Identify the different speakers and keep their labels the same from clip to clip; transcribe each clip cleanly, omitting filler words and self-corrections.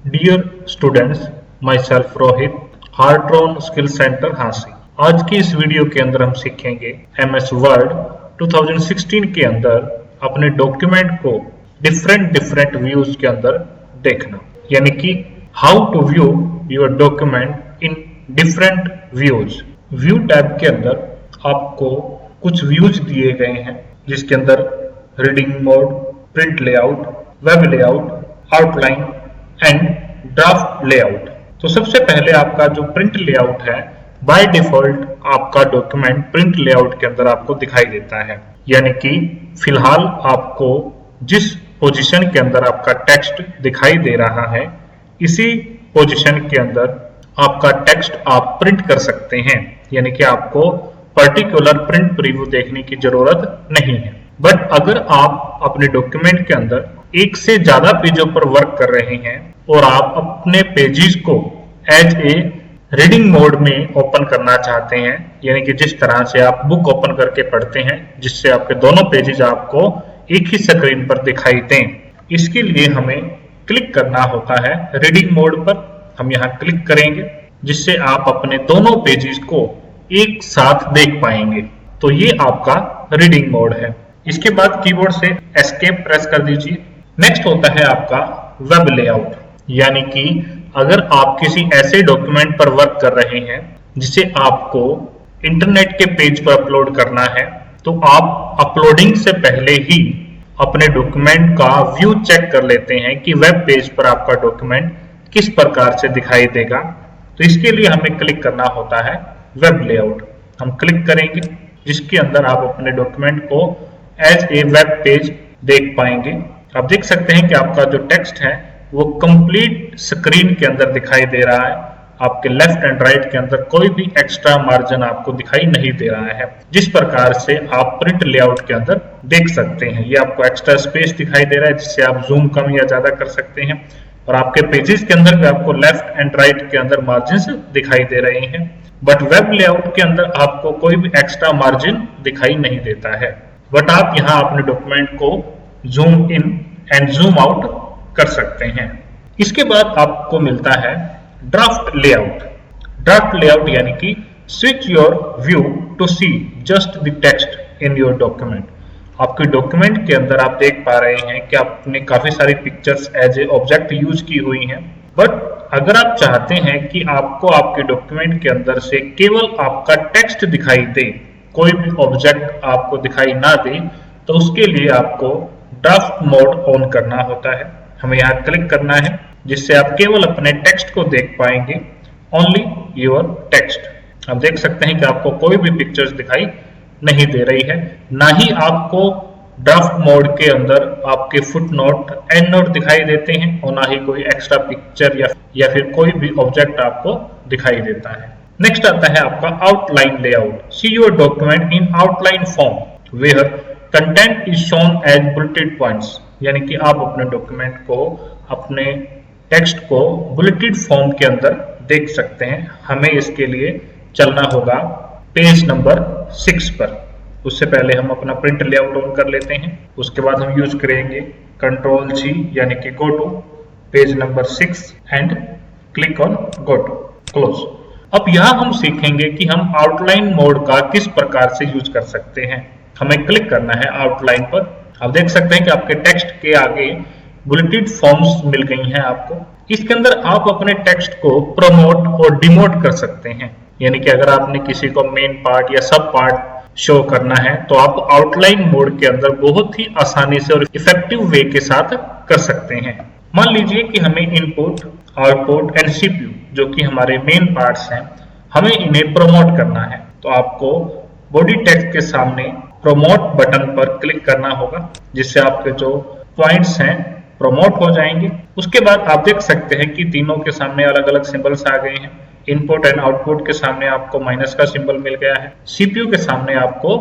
Speaker 1: Dear students, myself Rohit, Hartron skill centre Hansi. आज की इस वीडियो के अंदर हम सीखेंगे MS वर्ड 2016 के अंदर अपने डॉक्यूमेंट को डिफरेंट व्यूज के अंदर देखना, यानी कि how to view your document in different views. View tab के अंदर आपको कुछ व्यूज दिए गए हैं, जिसके अंदर reading mode, print layout, web layout, outline and draft layout. तो सबसे पहले आपका जो प्रिंट लेआउट है, बाय डिफॉल्ट आपका डॉक्यूमेंट प्रिंट लेआउट के अंदर आपको दिखाई देता है, यानी कि फिलहाल आपको जिस पोजीशन के अंदर आपका टेक्स्ट दिखाई दे रहा है, इसी पोजीशन के अंदर आपका टेक्स्ट आप प्रिंट कर सकते हैं, यानी कि आपको पर्टिकुलर प्रिंट प्रीव्यू देखने की जरूरत नहीं है। बट अगर आप अपने डॉक्यूमेंट के अंदर एक से ज्यादा पेजों पर वर्क कर रहे हैं और आप अपने पेजेस को एज ए रीडिंग मोड में ओपन करना चाहते हैं, यानी कि जिस तरह से आप बुक ओपन करके पढ़ते हैं, जिससे आपके दोनों पेजेस आपको एक ही स्क्रीन पर दिखाई दें, इसके लिए हमें क्लिक करना होता है रीडिंग मोड पर। हम यहाँ क्लिक करेंगे, जिससे आप अपने दोनों पेजेस को एक साथ देख पाएंगे। तो ये आपका रीडिंग मोड है। इसके बाद कीबोर्ड से एस्केप प्रेस कर दीजिए। नेक्स्ट होता है आपका वेब लेआउट, यानी कि अगर आप किसी ऐसे डॉक्यूमेंट पर वर्क कर रहे हैं जिसे आपको इंटरनेट के पेज पर अपलोड करना है, तो आप अपलोडिंग से पहले ही अपने डॉक्यूमेंट का व्यू चेक कर लेते हैं कि वेब पेज पर आपका डॉक्यूमेंट किस प्रकार से दिखाई देगा। तो इसके लिए हमें क्लिक करना होता है वेब लेआउट। हम क्लिक करेंगे, जिसके अंदर आप अपने डॉक्यूमेंट को एज ए वेब पेज देख पाएंगे। आप देख सकते हैं कि आपका जो टेक्स्ट है वो कंप्लीट स्क्रीन के अंदर दिखाई दे रहा है। आपके लेफ्ट एंड राइट के अंदर कोई भी एक्स्ट्रा मार्जिन आपको दिखाई नहीं दे रहा है, जिस प्रकार से आप प्रिंट लेआउट के अंदर देख सकते हैं। ये आपको एक्स्ट्रा स्पेस दिखाई दे रहा है, जिससे आप जूम कम या ज्यादा कर सकते हैं। और आपके पेजेस के अंदर भी आपको लेफ्ट एंड राइट के अंदर मार्जिन दिखाई दे रहे हैं। बट वेब लेआउट के अंदर आपको कोई भी एक्स्ट्रा मार्जिन दिखाई नहीं देता है। बट आप यहाँ अपने डॉक्यूमेंट को zoom in and zoom out कर सकते हैं। इसके बाद आपको मिलता है ड्राफ्ट लेआउट। ड्राफ्ट लेआउट यानी कि switch your view to see just the text in your document. आपके डॉक्यूमेंट के अंदर आप देख पा रहे हैं कि आपने काफी सारी pictures as a object use की हुई हैं। बट अगर आप चाहते हैं कि आपको आपके डॉक्यूमेंट के अंदर से केवल आपका टेक्स्ट दिखाई दे, कोई भी ऑब्जेक्ट आपको दिखाई ना दे, तो उसके लिए आपको ड्राफ्ट मोड ऑन करना होता है। हमें यहाँ क्लिक करना है, जिससे आप केवल अपने टेक्स्ट को देख पाएंगे, ओनली योर टेक्स्ट। आप देख सकते हैं कि आपको कोई भी पिक्चर्स दिखाई नहीं दे रही है, ना ही आपको ड्राफ्ट मोड के अंदर आपके फुट नोट, एंड नोट दिखाई देते हैं, और ना ही कोई एक्स्ट्रा पिक्चर या फिर कोई भी ऑब्जेक्ट आपको दिखाई देता है। नेक्स्ट आता है आपका outline layout. See your document in outline form where content is shown as bulleted points, यानी कि आप अपने डॉक्यूमेंट को, अपने टेक्स्ट को बुलेटेड फॉर्म के अंदर देख सकते हैं। हमें इसके लिए चलना होगा पेज नंबर 6 पर। उससे पहले हम अपना प्रिंट लेआउट ऑन कर लेते हैं। उसके बाद हम यूज करेंगे Ctrl+G, यानी कि go to page number 6 and click on go to close. अब यहाँ हम सीखेंगे कि हम आउटलाइन मोड का किस प्रकार से यूज कर सकते हैं। हमें क्लिक करना है आउटलाइन पर। आप देख सकते हैं कि आपके टेक्स्ट के आगे बुलेटेड फॉर्म्स मिल गई हैं आपको। इसके अंदर आप अपने टेक्स्ट को प्रमोट और डिमोट कर सकते हैं, यानी कि अगर आपने किसी को मेन पार्ट या सब पार्ट शो करना है, तो आप आउटलाइन मोड के अंदर बहुत ही आसानी से और इफेक्टिव वे के साथ कर सकते हैं। मान लीजिए कि हमें इनपुट, आउटपुट एंड CPU, जो कि हमारे मेन पार्ट्स हैं, हमें इन्हें प्रमोट करना है। तो आपको बॉडी टेक्स्ट के सामने प्रमोट बटन पर क्लिक करना होगा, जिससे आपके जो पॉइंट्स हैं प्रमोट हो जाएंगे। उसके बाद आप देख सकते हैं कि तीनों के सामने अलग अलग सिंबल्स आ गए हैं। इनपुट एंड आउटपुट के सामने आपको माइनस का सिंबल मिल गया है, CPU के सामने आपको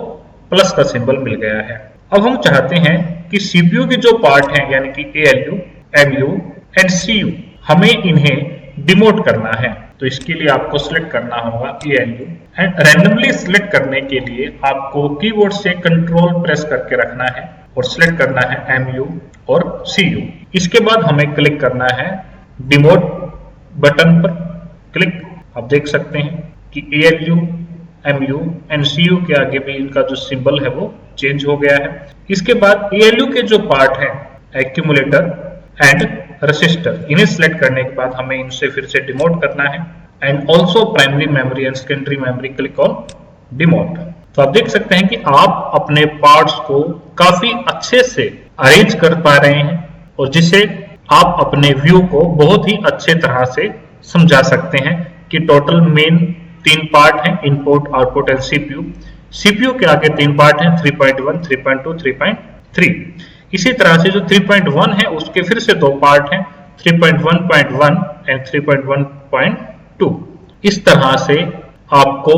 Speaker 1: प्लस का सिंबल मिल गया है। अब हम चाहते हैं कि CPU के जो पार्ट हैं, यानी कि ALU, MU एंड CU, हमें इन्हें डिमोट करना है। तो इसके लिए आपको सिलेक्ट करना होगा ALU, एंड रैंडमली सिलेक्ट करने के लिए आपको कीबोर्ड से कंट्रोल प्रेस करके रखना है और सिलेक्ट करना है MU और CU। इसके बाद हमें क्लिक करना है डिमोट बटन पर क्लिक, आप देख सकते हैं कि ALU, MU एंड CU के आगे भी इनका जो सिंबल है वो चेंज हो गया है। इसके बाद ALU के जो पार्ट है एक्यूमुलेटर एंड रजिस्टर, इन्हें सिलेक्ट करने के बाद हमें इनसे फिर से डिमोट करना है and also primary memory and secondary memory, click on demote. तो आप देख सकते हैं कि आप अपने पार्ट्स को काफी अच्छे से अरेंज कर पा रहे हैं और जिससे आप अपने व्यू को बहुत ही अच्छे तरह से समझा सकते हैं कि टोटल मेन 3 पार्ट हैं, input, output and CPU। CPU के आगे 3 पार्ट हैं, 3.1, 3.2, 3.3। इसी तरह से जो 3.1 है उसके फिर से 2 पार्ट हैं, 3.1.1 एंड 3.1.2। इस तरह से आपको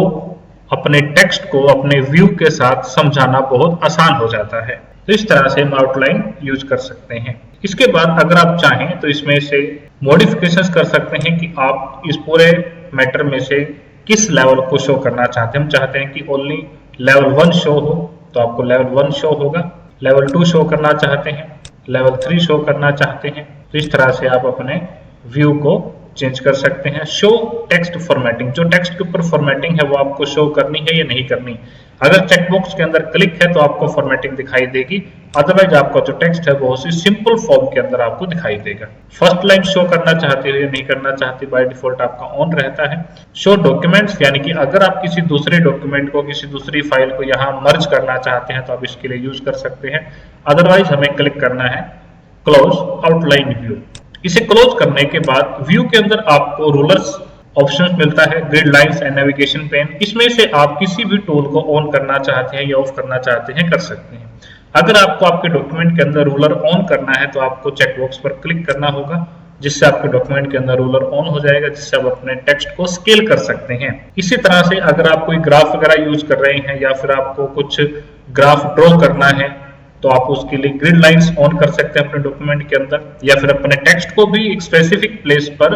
Speaker 1: अपने टेक्स्ट को अपने व्यू के साथ समझाना बहुत आसान हो जाता है। तो इस तरह से हम आउटलाइन यूज कर सकते हैं। इसके बाद अगर आप चाहें तो इसमें से मॉडिफिकेशंस कर सकते हैं कि आप इस पूरे मैटर में से किस लेवल को शो करना चाहते हैं। हम चाहते हैं कि ओनली लेवल 1 शो हो तो आपको लेवल 1 शो होगा, लेवल 2 शो करना चाहते हैं, लेवल 3 शो करना चाहते हैं, तो इस तरह से आप अपने व्यू को चेंज कर सकते हैं। शो टेक्स्ट फॉर्मेटिंग, जो टेक्स्ट के ऊपर फॉर्मेटिंग है वो आपको शो करनी है या नहीं करनी। अगर चेकबॉक्स के अंदर क्लिक है तो आपको फॉर्मेटिंग दिखाई देगी, अदरवाइज आपका जो टेक्स्ट है वो उसी सिंपल फॉर्म के अंदर आपको दिखाई देगा। फर्स्ट लाइन शो करना चाहते हो या नहीं करना चाहते, बाय डिफॉल्ट आपका ऑन रहता है। शो डॉक्यूमेंट्स, यानी कि अगर आप किसी दूसरे डॉक्यूमेंट को, किसी दूसरी फाइल को यहाँ मर्ज करना चाहते हैं तो आप इसके लिए यूज कर सकते हैं। अदरवाइज हमें क्लिक करना है क्लोज आउटलाइन व्यू। इसे क्लोज करने के बाद व्यू के अंदर आपको रूलर्स ऑप्शन मिलता है, grid lines and navigation pane. इसमें से आप किसी भी टूल को ऑन करना चाहते हैं या ऑफ करना चाहते हैं कर सकते हैं। अगर आपको आपके डॉक्यूमेंट के अंदर रूलर ऑन करना है तो आपको चेकबॉक्स पर क्लिक करना होगा, जिससे आपके डॉक्यूमेंट के अंदर रूलर ऑन हो जाएगा, जिससे आप अपने टेक्स्ट को स्केल कर सकते हैं। इसी तरह से अगर आप कोई ग्राफ वगैरह यूज कर रहे हैं या फिर आपको कुछ ग्राफ ड्रॉ करना है तो आप उसके लिए ग्रिड लाइंस ऑन कर सकते हैं अपने डॉक्यूमेंट के अंदर, या फिर अपने टेक्स्ट को भी एक स्पेसिफिक प्लेस पर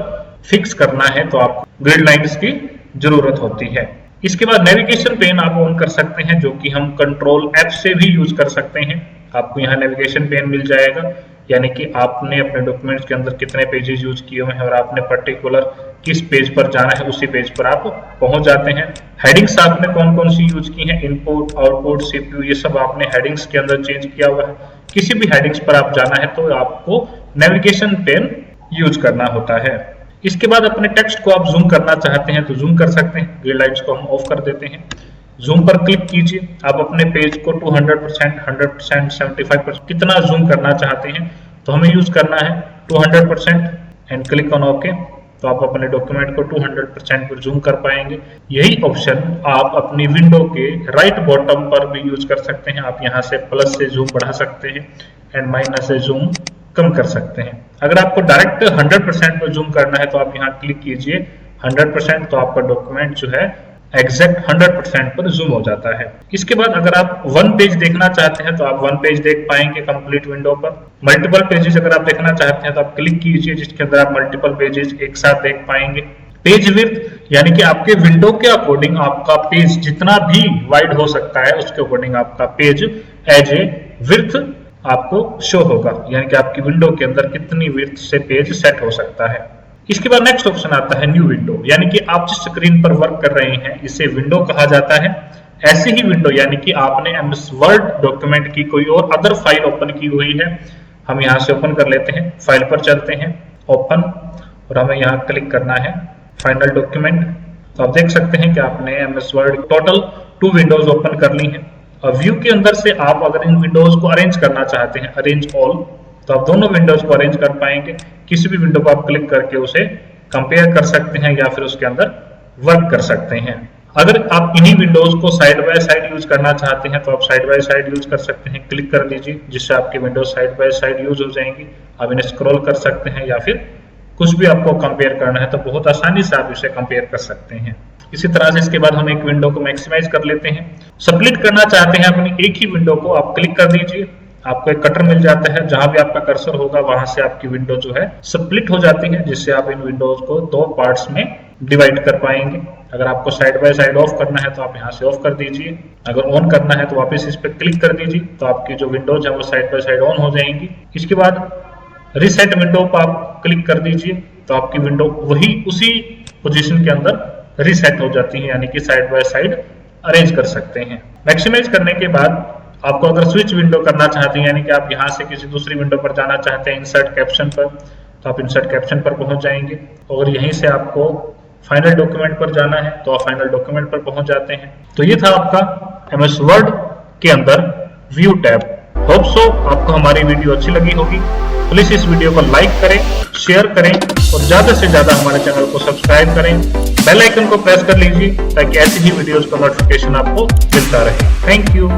Speaker 1: फिक्स करना है तो आपको ग्रिड लाइंस की जरूरत होती है। इसके बाद नेविगेशन पेन आप ऑन कर सकते हैं, जो कि हम कंट्रोल F से भी यूज कर सकते हैं। आपको यहाँ नेविगेशन पेन मिल जाएगा, यानी कि आपने अपने डॉक्यूमेंट्स के अंदर कितने पेजेस यूज किए हुए हैं और आपने पर्टिकुलर किस पेज पर जाना है उसी पेज पर आप पहुंच जाते हैं। हेडिंग्स आपने कौन कौन सी यूज की हैं, इनपुट, आउटपुट, CPU, ये सब आपने हेडिंग्स के अंदर चेंज किया हुआ है। किसी भी हेडिंग्स पर आप जाना है तो आपको नेविगेशन पेन यूज करना होता है। इसके बाद अपने टेक्स्ट को आप जूम करना चाहते हैं तो जूम कर सकते हैं, ग्रिड लाइट्स को हम ऑफ कर देते हैं। जूम पर क्लिक कीजिए, आप अपने पेज को 200%, 100%, 75% कितना जूम करना चाहते हैं, तो हमें यूज करना है 200% एंड क्लिक ऑन ओके। तो आप अपने डॉक्यूमेंट को 200% पर जूम कर पाएंगे। यही ऑप्शन आप अपनी विंडो के राइट बॉटम पर भी यूज कर सकते हैं। आप यहाँ से प्लस से जूम बढ़ा सकते हैं एंड माइनस से जूम कम कर सकते हैं। अगर आपको डायरेक्ट 100% पर जूम करना है तो आप यहाँ क्लिक कीजिए 100%, तो आपका डॉक्यूमेंट जो है एग्जैक्ट 100% पर जूम हो जाता है। इसके बाद अगर आप 1 पेज देखना चाहते हैं तो आप 1 पेज देख पाएंगे कंप्लीट विंडो पर। मल्टीपल पेजेस अगर आप देखना चाहते हैं तो आप क्लिक कीजिए, जिसके अंदर आप मल्टीपल पेजेस एक साथ देख पाएंगे। पेज विड्थ, यानी कि आपके विंडो के अकॉर्डिंग आपका पेज जितना भी वाइड हो सकता है उसके अकॉर्डिंग आपका पेज एज ए विड्थ आपको शो होगा, यानी कि आपकी विंडो के अंदर कितनी विड्थ से पेज सेट हो सकता है। इसके बाद नेक्स्ट ऑप्शन आता है न्यू विंडो, यानी कि आप जिस स्क्रीन पर वर्क कर रहे हैं इसे विंडो कहा जाता है। ऐसी ही विंडो, यानी कि आपने MS वर्ड डॉक्यूमेंट की कोई और अदर फाइल ओपन की हुई है, हम यहाँ से ओपन कर लेते हैं, फाइल पर चलते हैं, ओपन, और हमें यहाँ क्लिक करना है फाइनल डॉक्यूमेंट। तो आप देख सकते हैं कि आपने MS word total 2 Windows open कर ली हैं। और व्यू के अंदर से आप अगर इन विंडोज को अरेंज करना चाहते हैं, अरेंज ऑल, तो आप दोनों विंडोज को अरेंज कर पाएंगे। किसी भी विंडो को आप क्लिक करके उसे कंपेयर कर सकते हैं या फिर उसके अंदर वर्क कर सकते हैं। अगर आप इन्हीं विंडोज को साइड बाय साइड यूज करना चाहते हैं तो आप साइड बाय साइड यूज कर सकते हैं, क्लिक कर लीजिए, जिससे आपकी Windows side by side use हो जाएंगी। आप इन्हें स्क्रॉल कर सकते हैं या फिर कुछ भी आपको कंपेयर करना है तो बहुत आसानी से आप इसे कंपेयर कर सकते हैं। इसी तरह से इसके बाद हम एक विंडो को मैक्सिमाइज कर लेते हैं। स्प्लिट करना चाहते हैं अपनी एक ही विंडो को, आप क्लिक कर दीजिए, आपको एक कटर मिल जाता है, जहां भी आपका कर्सर होगा वहां से आपकी विंडो जो है स्प्लिट हो जाती है, जिससे आप इन विंडोज को 2 पार्ट्स में डिवाइड कर पाएंगे। अगर आपको साइड बाय साइड ऑफ करना है तो आप यहाँ से ऑफ कर दीजिए, अगर ऑन करना है तो वापस इस पर क्लिक कर दीजिए, तो आपकी जो विंडोज है वो साइड बाय साइड ऑन हो जाएंगी। इसके बाद रिसेट विंडो पर आप क्लिक कर दीजिए तो आपकी विंडो वही उसी पोजीशन के अंदर रीसेट हो जाती है, यानी कि साइड बाय साइड अरेंज कर सकते हैं। मैक्सिमाइज करने के बाद आपको अगर स्विच विंडो करना चाहते हैं, यानी कि आप यहां से किसी दूसरी विंडो पर जाना चाहते हैं इंसर्ट कैप्शन पर, तो आप इंसर्ट कैप्शन पर पहुंच जाएंगे और यहीं से आपको फाइनल डॉक्यूमेंट पर जाना है तो आप फाइनल डॉक्यूमेंट पर पहुंच जाते हैं। तो ये था आपका एमएस वर्ड के अंदर व्यू टैब। होप सो आपको हमारी वीडियो अच्छी लगी होगी। प्लीज इस वीडियो को लाइक करें, शेयर करें और ज्यादा से ज्यादा हमारे चैनल को सब्सक्राइब करें। बेल आइकन को प्रेस कर लीजिए ताकि ऐसी ही वीडियोस का नोटिफिकेशन आपको मिलता रहे। Thank you.